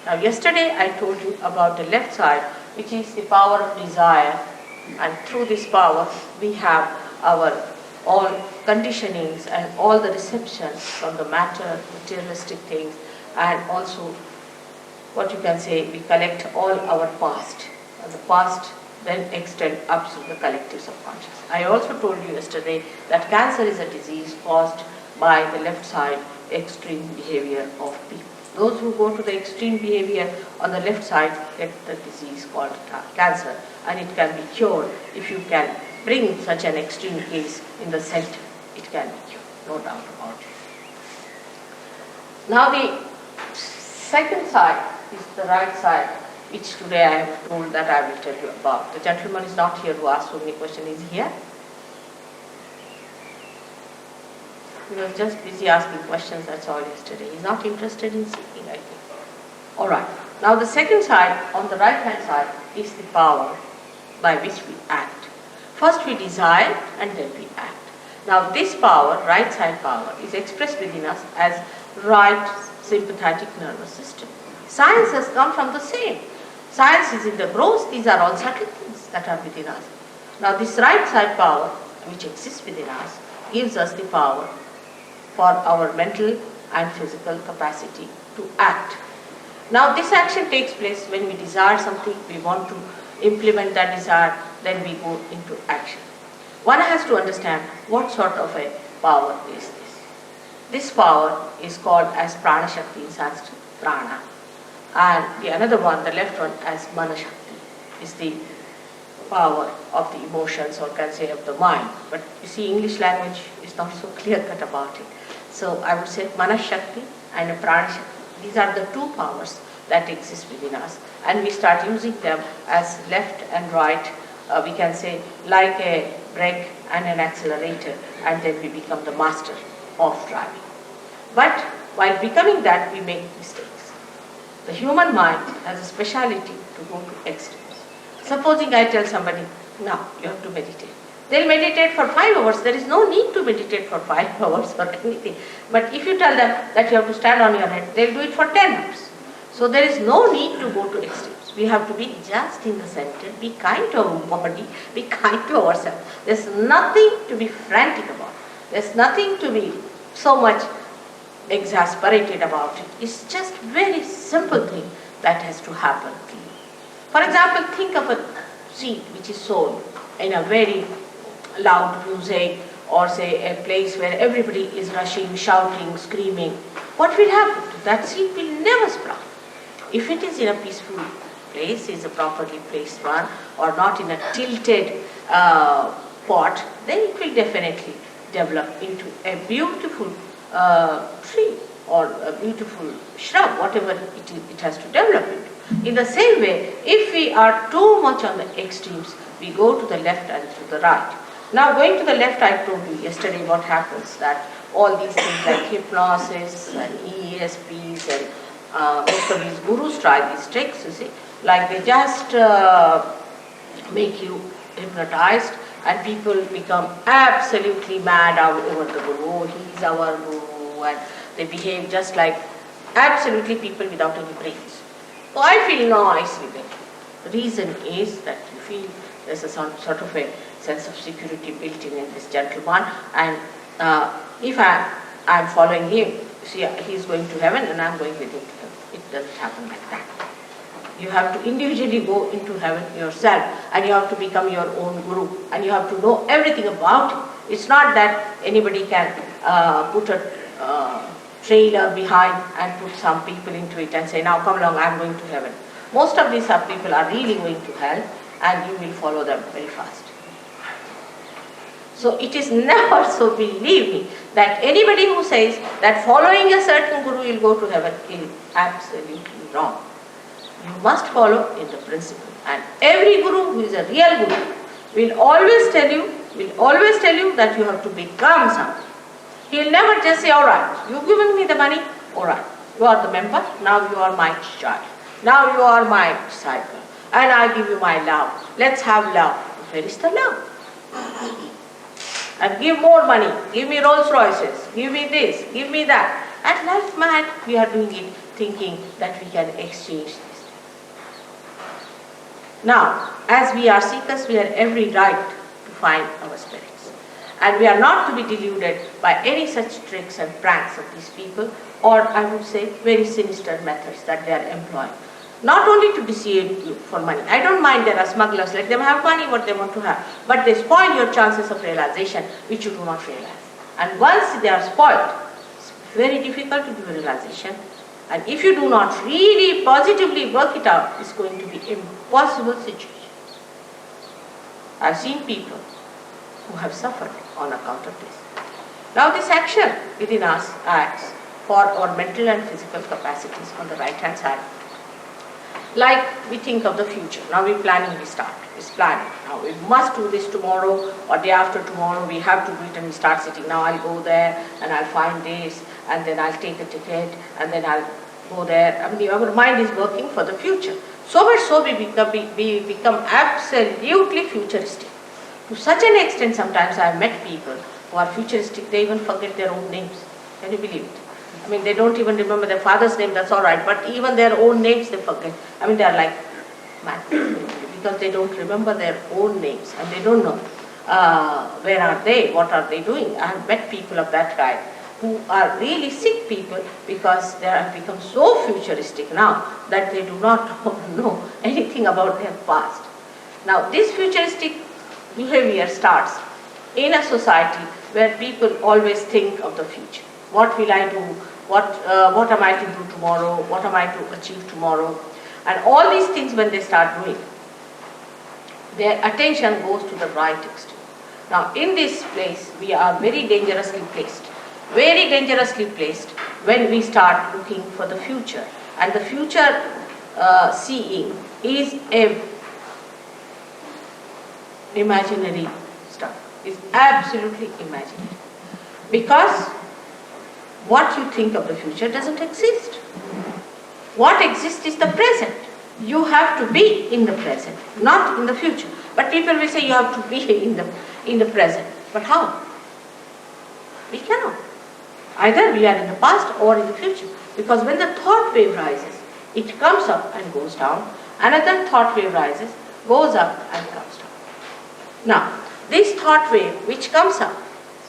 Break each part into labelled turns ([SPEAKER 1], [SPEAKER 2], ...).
[SPEAKER 1] Now yesterday I told you about the left side, which is the power of desire, and through this power we have our all conditionings and all the receptions from the matter, materialistic things, and also what you can say, we collect all our past, and the past then extend up to the collective subconscious. I also told you yesterday that cancer is a disease caused by the left side extreme behavior of people. Those who go to the extreme behavior on the left side get the disease called cancer, and it can be cured if you can bring such an extreme case in the center. It can be cured, no doubt about it. Now the second side is the right side, which today I have told that I will tell you about. The gentleman is not here who asked so many questions. Is he here? He was just busy asking questions, that's all yesterday. He's not interested in speaking, I think. Alright. Now the second side, on the right hand side, is the power by which we act. First we desire and then we act. Now this power, right side power, is expressed within us as right sympathetic nervous system. Science has come from the same. Science is in the gross, these are all subtle things that are within us. Now this right side power, which exists within us, gives us the power for our mental and physical capacity to act. Now this action takes place when we desire something, we want to implement that desire, then we go into action. One has to understand what sort of a power is this. This power is called as Prana Shakti in Sanskrit, Prana. And the another one, the left one, as Mana Shakti, is the power of the emotions, or can say of the mind. But you see, English language is not so clear-cut about it. So I would say Mana Shakti and Prana Shakti. These are the two powers that exist within us, and we start using them as left and right, we can say like a brake and an accelerator, and then we become the master of driving. But while becoming that, we make mistakes. The human mind has a speciality to go to extremes. Supposing I tell somebody, now you have to meditate. They'll meditate for 5 hours. There is no need to meditate for 5 hours or anything. But if you tell them that you have to stand on your head, they'll do it for 10 hours. So there is no need to go to extremes. We have to be just in the center, be kind to our body, be kind to ourselves. There's nothing to be frantic about. There's nothing to be so much exasperated about it. It's just very simple thing that has to happen to you. For example, think of a seed which is sown in a very loud music, or say a place where everybody is rushing, shouting, screaming. What will happen? That seed will never sprout. If it is in a peaceful place, is a properly placed one, or not in a tilted pot, then it will definitely develop into a beautiful tree or a beautiful shrub, whatever it has to develop into. In the same way, if we are too much on the extremes, we go to the left and to the right. Now going to the left, I told you yesterday what happens, that all these things like hypnosis and ESPs and most of these gurus try these tricks, you see, like they just make you hypnotized and people become absolutely mad over the guru. Oh, he's our guru, and they behave just like absolutely people without any brains. So I feel nice with them. The reason is that you feel there's a sort of a sense of security built in this gentleman, and if I'm following him, see, he's going to heaven and I'm going with him to heaven. It doesn't happen like that. You have to individually go into heaven yourself, and you have to become your own guru, and you have to know everything about it. It's not that anybody can put a trailer behind and put some people into it and say, now come along, I'm going to heaven. Most of these people are really going to hell, and you will follow them very fast. So it is never so, believe me, that anybody who says that following a certain guru will go to heaven is absolutely wrong. You must follow in the principle. And every guru who is a real guru will always tell you that you have to become something. He will never just say, all right, you've given me the money, all right, you are the member, now you are my child. Now you are my disciple, and I give you my love. Let's have love. Where is the love? And give more money, give me Rolls Royces, give me this, give me that. At life, man, we are doing it thinking that we can exchange this. Now, as we are seekers, we have every right to find our spirits. And we are not to be deluded by any such tricks and pranks of these people, or I would say very sinister methods that they are employing. Not only to deceive you for money. I don't mind there are smugglers, let them have money what they want to have, but they spoil your chances of realization which you do not realize. And once they are spoiled, it's very difficult to give a realization. And if you do not really positively work it out, it's going to be an impossible situation. I've seen people who have suffered on account of this. Now this action within us acts for our mental and physical capacities on the right hand side. Like we think of the future. Now we're planning, we start. It's planning. Now we must do this tomorrow or day after tomorrow. We have to do it and we start sitting. Now I'll go there and I'll find this and then I'll take a ticket and then I'll go there. I mean, our mind is working for the future. So much so we become absolutely futuristic. To such an extent sometimes I've met people who are futuristic, they even forget their own names. Can you believe it? I mean, they don't even remember their father's name, that's all right, but even their own names they forget. I mean, they are like mad because they don't remember their own names and they don't know where are they, what are they doing. I have met people of that kind who are really sick people because they have become so futuristic now that they do not know anything about their past. Now, this futuristic behavior starts in a society where people always think of the future. What will I do? What am I to do tomorrow? What am I to achieve tomorrow? And all these things when they start doing, their attention goes to the right extreme. Now in this place, we are very dangerously placed. Very dangerously placed when we start looking for the future. And the future seeing is a imaginary stuff. It's absolutely imaginary. Because what you think of the future doesn't exist. What exists is the present. You have to be in the present, not in the future. But people will say you have to be in the present. But how? We cannot. Either we are in the past or in the future. Because when the thought wave rises, it comes up and goes down. Another thought wave rises, goes up and comes down. Now, this thought wave which comes up,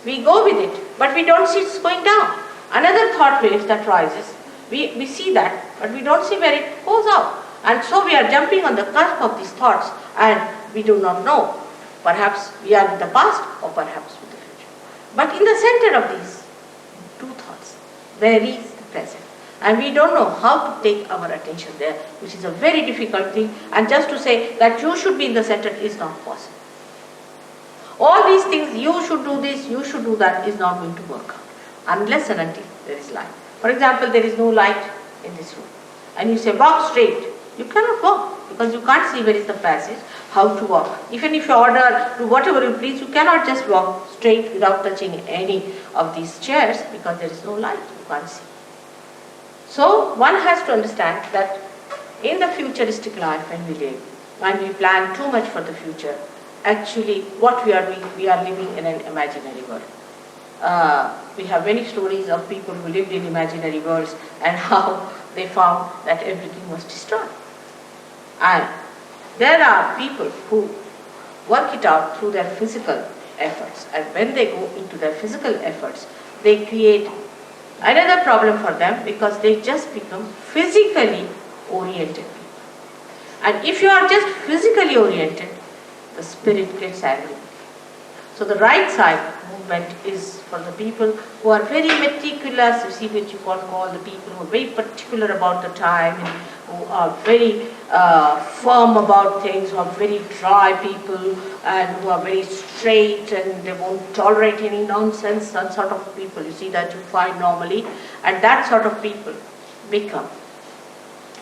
[SPEAKER 1] we go with it, but we don't see it's going down. Another thought wave that rises, we see that, but we don't see where it goes out. And so we are jumping on the cusp of these thoughts and we do not know. Perhaps we are in the past or perhaps in the future. But in the center of these two thoughts, there is the present. And we don't know how to take our attention there, which is a very difficult thing. And just to say that you should be in the center is not possible. All these things, you should do this, you should do that, is not going to work out. Unless and until there is light. For example, there is no light in this room. And you say, walk straight. You cannot walk because you can't see where is the passage, how to walk. Even if you order, do whatever you please, you cannot just walk straight without touching any of these chairs because there is no light, you can't see. So one has to understand that in the futuristic life when we live, when we plan too much for the future, actually what we are doing, we are living in an imaginary world. We have many stories of people who lived in imaginary worlds and how they found that everything was destroyed. And there are people who work it out through their physical efforts, and when they go into their physical efforts, they create another problem for them because they just become physically oriented people. And if you are just physically oriented, the spirit gets angry. So the right side movement is for the people who are very meticulous, you see what you call the people who are very particular about the time, and who are very firm about things, who are very dry people, and who are very straight and they won't tolerate any nonsense, that sort of people you see that you find normally, and that sort of people become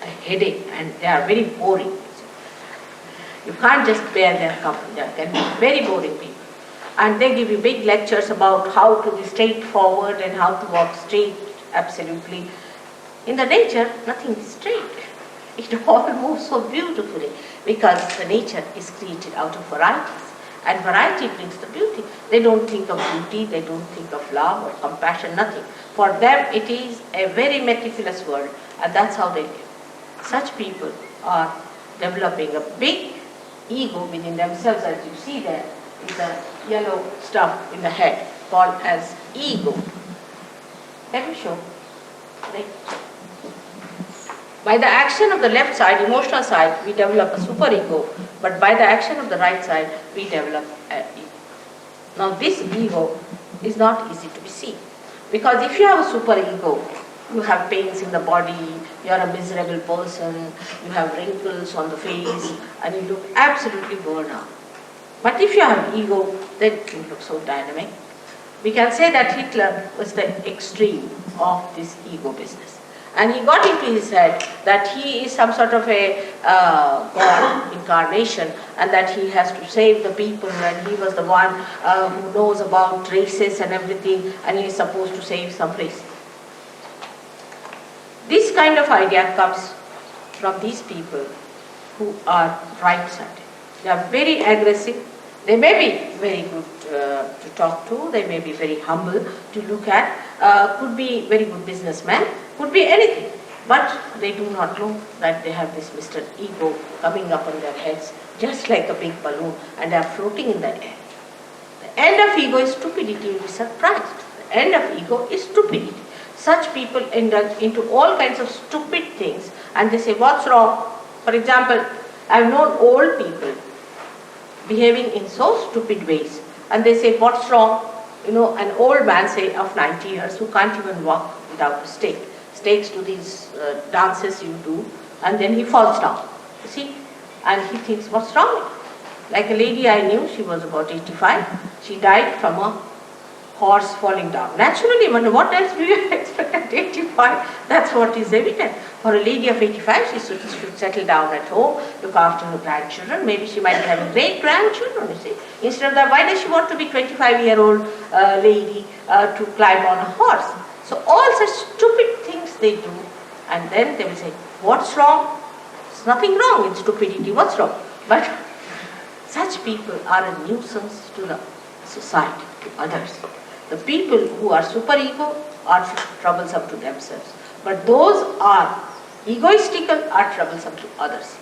[SPEAKER 1] a headache and they are very boring. You can't just bear their company, they can be very boring people. And they give you big lectures about how to be straightforward and how to walk straight, absolutely. In the nature, nothing is straight. It all moves so beautifully because the nature is created out of varieties. And variety brings the beauty. They don't think of beauty, they don't think of love or compassion, nothing. For them it is a very meticulous world, and that's how they live. Such people are developing a big ego within themselves, as you see there is a yellow stuff in the head called as ego. Let me show. Right. By the action of the left side, emotional side, we develop a superego, but by the action of the right side, we develop an ego. Now this ego is not easy to be seen, because if you have a superego, you have pains in the body, you are a miserable person, you have wrinkles on the face, and you look absolutely worn out. But if you have ego, then you look so dynamic. We can say that Hitler was the extreme of this ego business. And he got into his head that he is some sort of a God incarnation, and that he has to save the people, and he was the one who knows about races and everything, and he is supposed to save some race. This kind of idea comes from these people who are right-sided. They are very aggressive. They may be very good to talk to, they may be very humble to look at, could be very good businessmen, could be anything. But they do not know that they have this Mr. Ego coming up on their heads just like a big balloon, and they are floating in the air. The end of ego is stupidity. You'll be surprised. The end of ego is stupidity. Such people indulge into all kinds of stupid things, and they say, what's wrong? For example, I've known old people behaving in so stupid ways, and they say, what's wrong? You know, an old man, say, of 90 years, who can't even walk without a stake, stakes to these dances you do, and then he falls down, you see, and he thinks, what's wrong? Like a lady I knew, she was about 85, she died from a horse falling down. Naturally, what else do you expect at 85? That's what is evident. For a lady of 85, she should settle down at home, look after her grandchildren. Maybe she might be having great-grandchildren, you see. Instead of that, why does she want to be 25-year-old lady to climb on a horse? So all such stupid things they do, and then they will say, what's wrong? There's nothing wrong in stupidity, what's wrong? But such people are a nuisance to the society, to others. The people who are superego are troublesome to themselves, but those are egoistical are troublesome to others.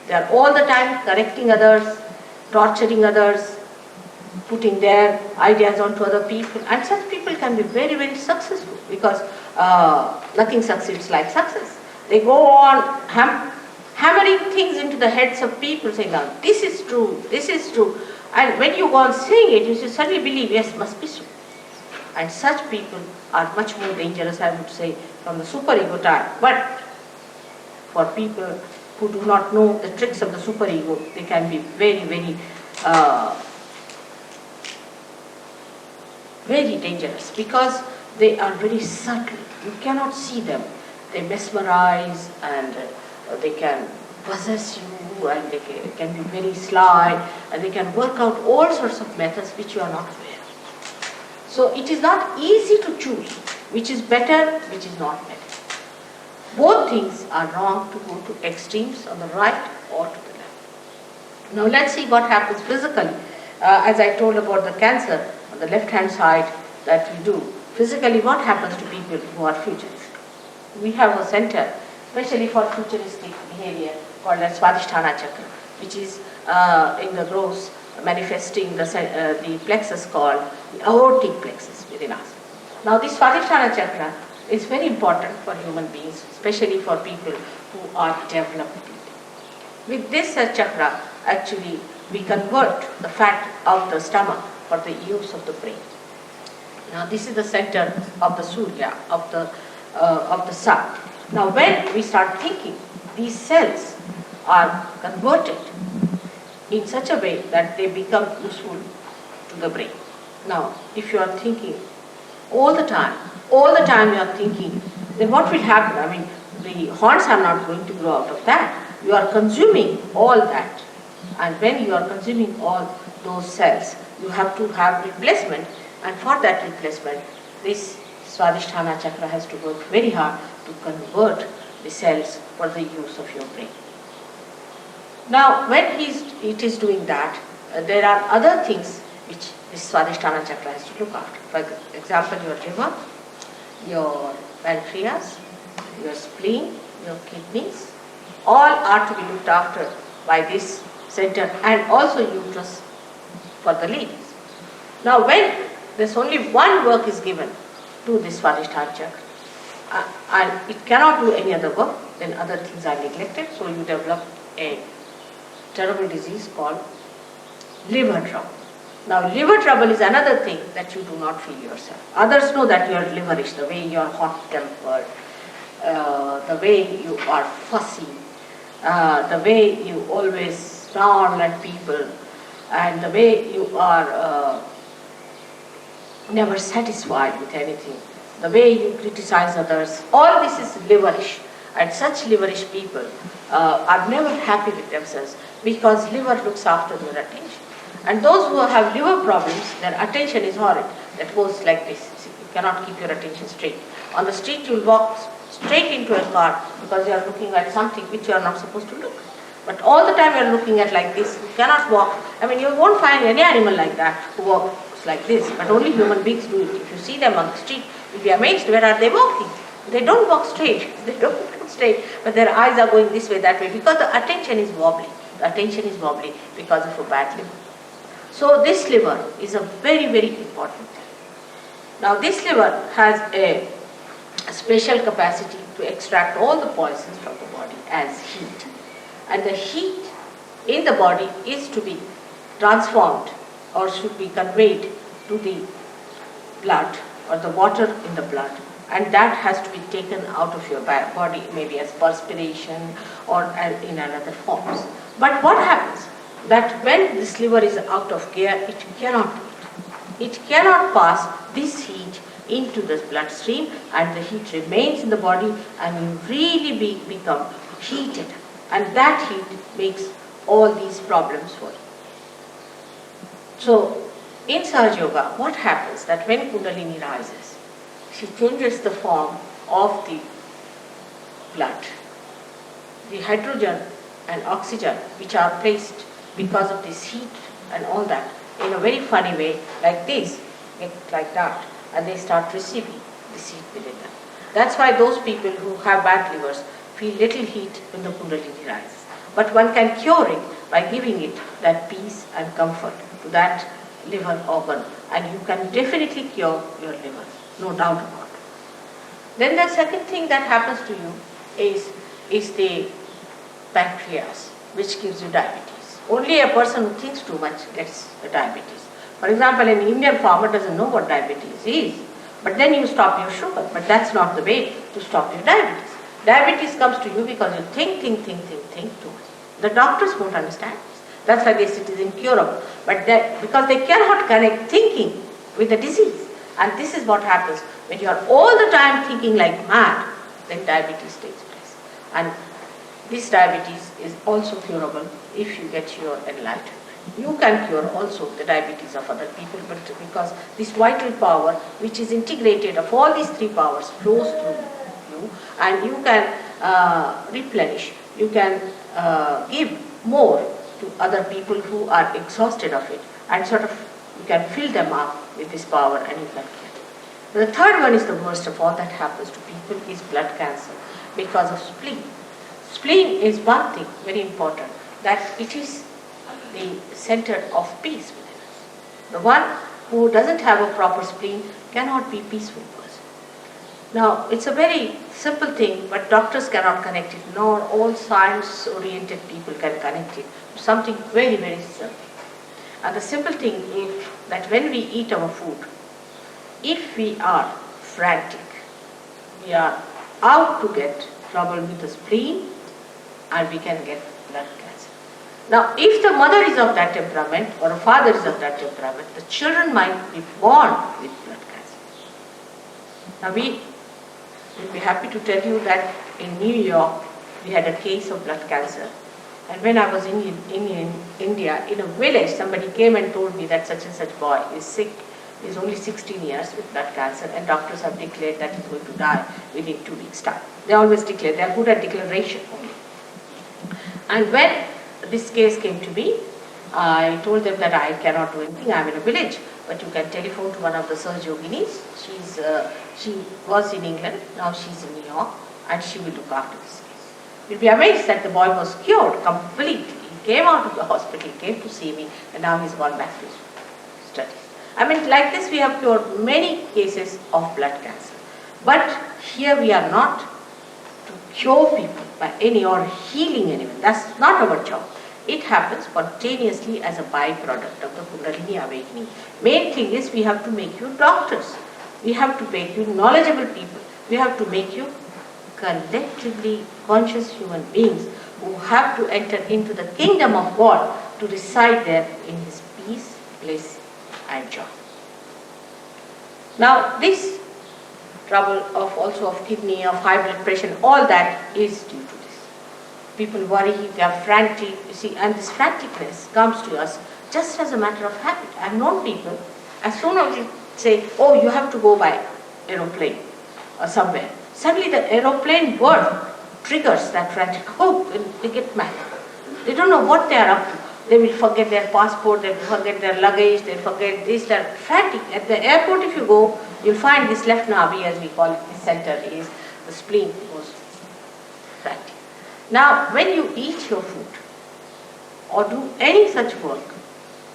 [SPEAKER 1] They are all the time correcting others, torturing others, putting their ideas onto other people, and such people can be very, very successful, because nothing succeeds like success. They go on hammering things into the heads of people, saying, now this is true, and when you go on saying it, you should suddenly believe, yes, must be so. And such people are much more dangerous, I would say, from the superego type. But for people who do not know the tricks of the superego, they can be very, very, very dangerous, because they are very subtle. You cannot see them. They mesmerize, and they can possess you, and they can be very sly, and they can work out all sorts of methods which you are not aware of. So it is not easy to choose which is better, which is not better. Both things are wrong to go to extremes on the right or to the left. Now let's see what happens physically. As I told about the cancer on the left hand side that we do, physically what happens to people who are futuristic? We have a center especially for futuristic behavior called as Swadhisthana chakra, which is in the gross manifesting the plexus called the aortic plexus within us. Now this Swadhisthana chakra is very important for human beings, especially for people who are developed people. With this chakra, actually, we convert the fat of the stomach for the use of the brain. Now this is the center of the Surya, of the sun. Now when we start thinking, these cells are converted in such a way that they become useful to the brain. Now, if you are thinking all the time you are thinking, then what will happen? I mean, the horns are not going to grow out of that. You are consuming all that. And when you are consuming all those cells, you have to have replacement. And for that replacement, this Swadhisthana chakra has to work very hard to convert the cells for the use of your brain. Now, when it is doing that, there are other things which this Swadhisthana chakra has to look after. For example, your liver, your pancreas, your spleen, your kidneys, all are to be looked after by this center, and also uterus for the ladies. Now when there's only one work is given to this Swadhisthana chakra, and it cannot do any other work, then other things are neglected, so you develop a terrible disease called liver trouble. Now liver trouble is another thing that you do not feel yourself. Others know that you are liverish, the way you are hot-tempered, the way you are fussy, the way you always snarl at people, and the way you are never satisfied with anything, the way you criticize others. All this is liverish, and such liverish people are never happy with themselves, because liver looks after their attention. And those who have liver problems, their attention is horrid. That goes like this. You cannot keep your attention straight. On the street you will walk straight into a car because you are looking at something which you are not supposed to look. But all the time you are looking at like this. You cannot walk. I mean, you won't find any animal like that who walks like this. But only human beings do it. If you see them on the street, you'll be amazed. Where are they walking? They don't walk straight. They don't walk straight. But their eyes are going this way, that way. Because the attention is wobbly. The attention is wobbly because of a bad liver. So this liver is a very, very important thing. Now this liver has a special capacity to extract all the poisons from the body as heat. And the heat in the body is to be transformed or should be conveyed to the blood or the water in the blood. And that has to be taken out of your body, maybe as perspiration or in another forms. But what happens? That when this liver is out of gear, it cannot do it. It cannot pass this heat into the bloodstream, and the heat remains in the body, and you really become heated. And that heat makes all these problems for you. So, in Sahaja Yoga, what happens that when Kundalini rises, she changes the form of the blood. The hydrogen and oxygen which are placed because of this heat and all that, in a very funny way, like this, like that, and they start receiving this heat within them. That's why those people who have bad livers feel little heat when the Kundalini rises. But one can cure it by giving it that peace and comfort to that liver organ, and you can definitely cure your liver, no doubt about it. Then the second thing that happens to you is the pancreas, which gives you diabetes. Only a person who thinks too much gets diabetes. For example, an Indian farmer doesn't know what diabetes is, but then you stop your sugar. But that's not the way to stop your diabetes. Diabetes comes to you because you think too much. The doctors won't understand this. That's why they say it is incurable. But because they cannot connect thinking with the disease. And this is what happens when you are all the time thinking like mad, then diabetes takes place. And this diabetes is also curable if you get your enlightenment. You can cure also the diabetes of other people, but because this vital power, which is integrated of all these three powers, flows through you, and you can replenish, you can give more to other people who are exhausted of it, and sort of you can fill them up with this power, and you can cure. The third one is the worst of all that happens to people is blood cancer because of spleen. Spleen is one thing very important, that it is the center of peace within us. The one who doesn't have a proper spleen cannot be a peaceful person. Now, it's a very simple thing, but doctors cannot connect it, nor all science-oriented people can connect it to something very, very simple. And the simple thing is that when we eat our food, if we are frantic, we are out to get trouble with the spleen, and we can get blood cancer. Now, if the mother is of that temperament or a father is of that temperament, the children might be born with blood cancer. Now, we will be happy to tell you that in New York, we had a case of blood cancer. And when I was in India, in a village, somebody came and told me that such and such boy is sick. He is only 16 years with blood cancer, and doctors have declared that he is going to die within 2 weeks' time. They always declare, they are good at declaration only. And when this case came to me, I told them that I cannot do anything, I'm in a village, but you can telephone to one of the Surge Yoginis. She was in England, now she's in New York, and she will look after this case. You'll be amazed that the boy was cured completely. He came out of the hospital, he came to see me, and now he's gone back to his studies. I mean, like this we have cured many cases of blood cancer. But here we are not to cure people by any or healing anyone. That's not our job. It happens spontaneously as a byproduct of the Kundalini awakening. Main thing is we have to make you doctors. We have to make you knowledgeable people. We have to make you collectively conscious human beings who have to enter into the kingdom of God to reside there in His peace, bliss and joy. Now this trouble also of kidney, of high blood pressure, all that is due to this. People worry, they are frantic, you see, and this franticness comes to us just as a matter of habit. I have known people, as soon as you say, oh, you have to go by aeroplane or somewhere, suddenly the aeroplane word triggers that frantic, oh, they get mad. They don't know what they are up to. They will forget their passport, they will forget their luggage, they will forget this, that. Frantic. At the airport if you go, you'll find this left nabi, as we call it, this center is the spleen goes frantic. Now, when you eat your food or do any such work,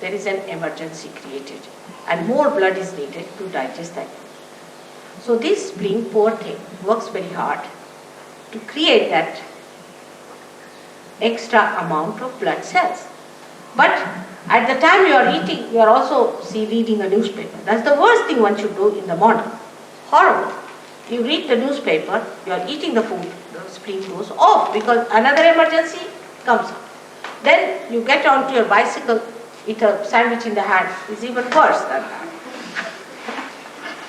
[SPEAKER 1] there is an emergency created and more blood is needed to digest that food. So this spleen, poor thing, works very hard to create that extra amount of blood cells. But at the time you are eating, you are also reading a newspaper. That's the worst thing one should do in the morning. Horrible. You read the newspaper, you are eating the food, the spleen goes off because another emergency comes up. Then you get onto your bicycle, eat a sandwich in the hand, is even worse than that.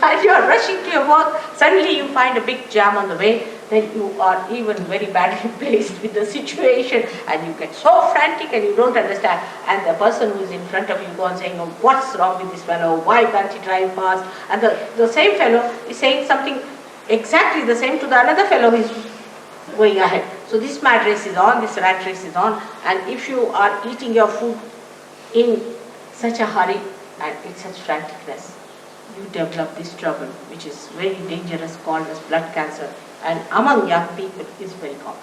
[SPEAKER 1] And you are rushing to your work, suddenly you find a big jam on the way, then you are even very badly placed with the situation and you get so frantic and you don't understand. And the person who is in front of you goes on saying, oh, what's wrong with this fellow? Why can't he drive fast? And the same fellow is saying something exactly the same to the another fellow who is going ahead. So this mad race is on, this rat race is on, and if you are eating your food in such a hurry and in such franticness, you develop this trouble which is very dangerous, called as blood cancer, and among young people is very common.